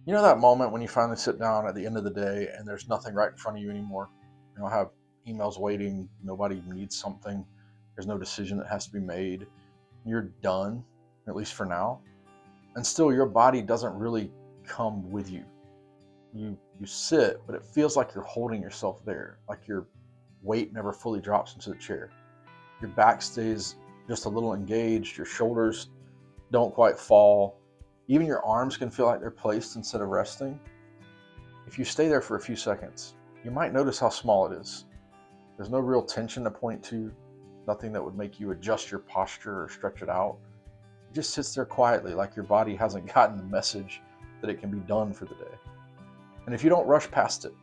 You know that moment when you finally sit down at the end of the day and there's nothing right in front of you anymore? You don't have emails waiting, nobody needs something, there's no decision that has to be made. You're done, at least for now. And still your body doesn't really come with you. You sit, but it feels like you're holding yourself there, like your weight never fully drops into the chair. Your back stays just a little engaged, your shoulders don't quite fall. Even your arms can feel like they're placed instead of resting. If you stay there for a few seconds, you might notice how small it is. There's no real tension to point to, nothing that would make you adjust your posture or stretch it out. It just sits there quietly, like your body hasn't gotten the message that it can be done for the day. And if you don't rush past it,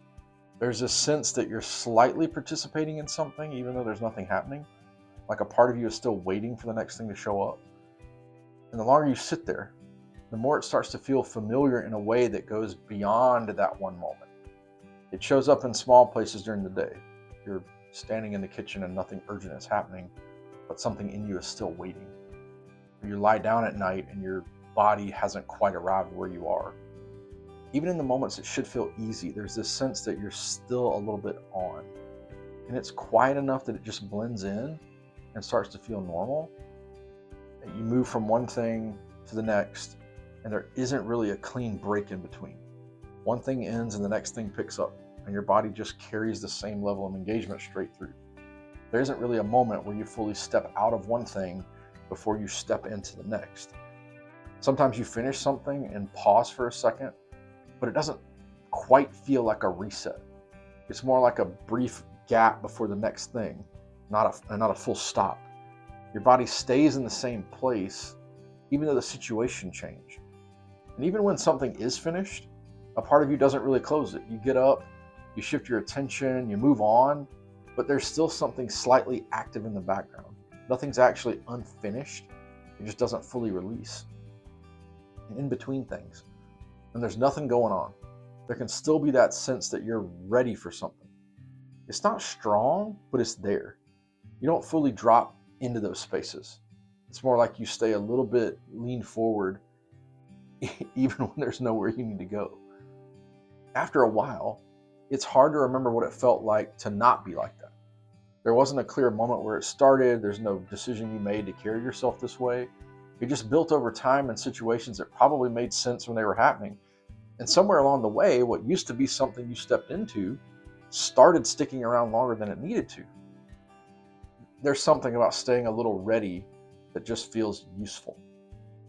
there's this sense that you're slightly participating in something, even though there's nothing happening, like a part of you is still waiting for the next thing to show up. And the longer you sit there, the more it starts to feel familiar in a way that goes beyond that one moment. It shows up in small places during the day. You're standing in the kitchen and nothing urgent is happening, but something in you is still waiting. Or you lie down at night and your body hasn't quite arrived where you are. Even in the moments that should feel easy, there's this sense that you're still a little bit on. And it's quiet enough that it just blends in and starts to feel normal. That you move from one thing to the next, and there isn't really a clean break in between. One thing ends and the next thing picks up, and your body just carries the same level of engagement straight through. There isn't really a moment where you fully step out of one thing before you step into the next. Sometimes you finish something and pause for a second, but it doesn't quite feel like a reset. It's more like a brief gap before the next thing, not a full stop. Your body stays in the same place, even though the situation changed. And even when something is finished, a part of you doesn't really close it. You get up, you shift your attention, you move on, but there's still something slightly active in the background. Nothing's actually unfinished, it just doesn't fully release. And in between things, and there's nothing going on, there can still be that sense that you're ready for something. It's not strong, but it's there. You don't fully drop into those spaces. It's more like you stay a little bit lean forward, even when there's nowhere you need to go. After a while, it's hard to remember what it felt like to not be like that. There wasn't a clear moment where it started, there's no decision you made to carry yourself this way. It just built over time in situations that probably made sense when they were happening. And somewhere along the way, what used to be something you stepped into started sticking around longer than it needed to. There's something about staying a little ready that just feels useful.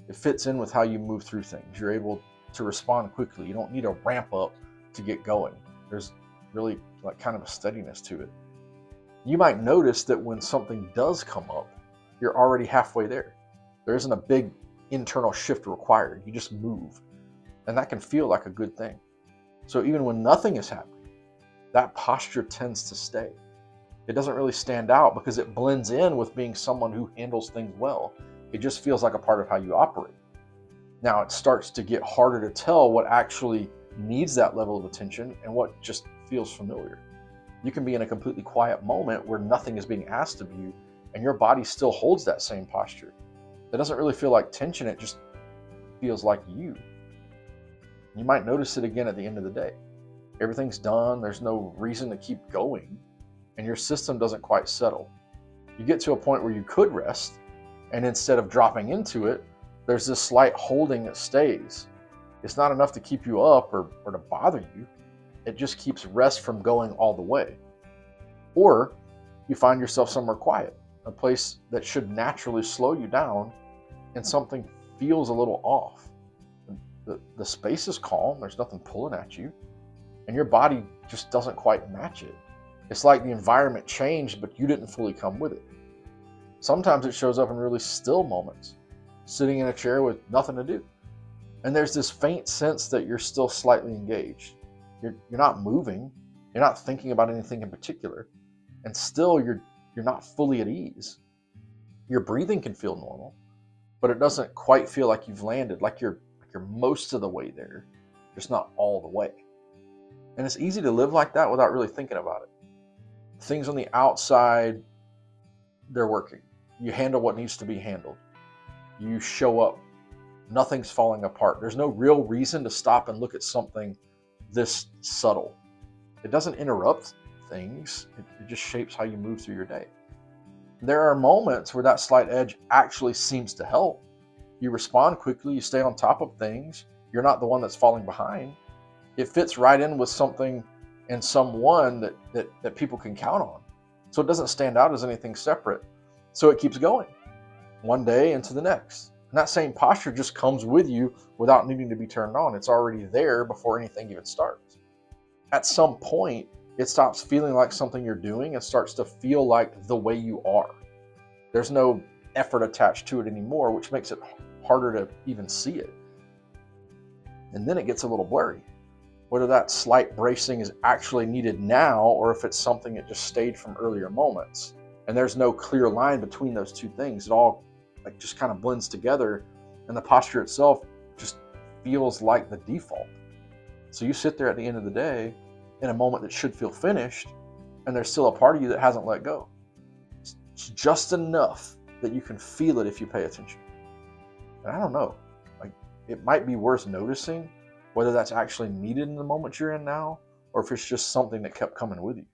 It fits in with how you move through things. You're able to respond quickly. You don't need a ramp up to get going. There's really like kind of a steadiness to it. You might notice that when something does come up, you're already halfway there. There isn't a big internal shift required. You just move. And that can feel like a good thing. So even when nothing is happening, that posture tends to stay. It doesn't really stand out because it blends in with being someone who handles things well. It just feels like a part of how you operate. Now it starts to get harder to tell what actually needs that level of attention and what just feels familiar. You can be in a completely quiet moment where nothing is being asked of you and your body still holds that same posture. It doesn't really feel like tension, it just feels like you. You might notice it again at the end of the day. Everything's done, there's no reason to keep going, and your system doesn't quite settle. You get to a point where you could rest, and instead of dropping into it, there's this slight holding that stays. It's not enough to keep you up or to bother you. It just keeps rest from going all the way. Or you find yourself somewhere quiet, a place that should naturally slow you down, and something feels a little off. The space is calm, there's nothing pulling at you, and your body just doesn't quite match it. It's like the environment changed, but you didn't fully come with it. Sometimes it shows up in really still moments, sitting in a chair with nothing to do. And there's this faint sense that you're still slightly engaged. You're not moving, you're not thinking about anything in particular, and still you're not fully at ease. Your breathing can feel normal, but it doesn't quite feel like you've landed, like you're most of the way there, just not all the way. And it's easy to live like that without really thinking about it. Things on the outside, they're working. You handle what needs to be handled. You show up. Nothing's falling apart. There's no real reason to stop and look at something this subtle. It doesn't interrupt things. It just shapes how you move through your day. There are moments where that slight edge actually seems to help. You respond quickly, you stay on top of things. You're not the one that's falling behind. It fits right in with something and someone that people can count on. So it doesn't stand out as anything separate. So it keeps going one day into the next. And that same posture just comes with you without needing to be turned on. It's already there before anything even starts. At some point, it stops feeling like something you're doing and starts to feel like the way you are. There's no effort attached to it anymore, which makes it harder to even see it. And then it gets a little blurry, whether that slight bracing is actually needed now or if it's something that just stayed from earlier moments. And there's no clear line between those two things. It all just kind of blends together, and the posture itself just feels like the default. So you sit there at the end of the day in a moment that should feel finished, and there's still a part of you that hasn't let go. It's just enough that you can feel it if you pay attention. And I don't know, it might be worth noticing whether that's actually needed in the moment you're in now, or if it's just something that kept coming with you.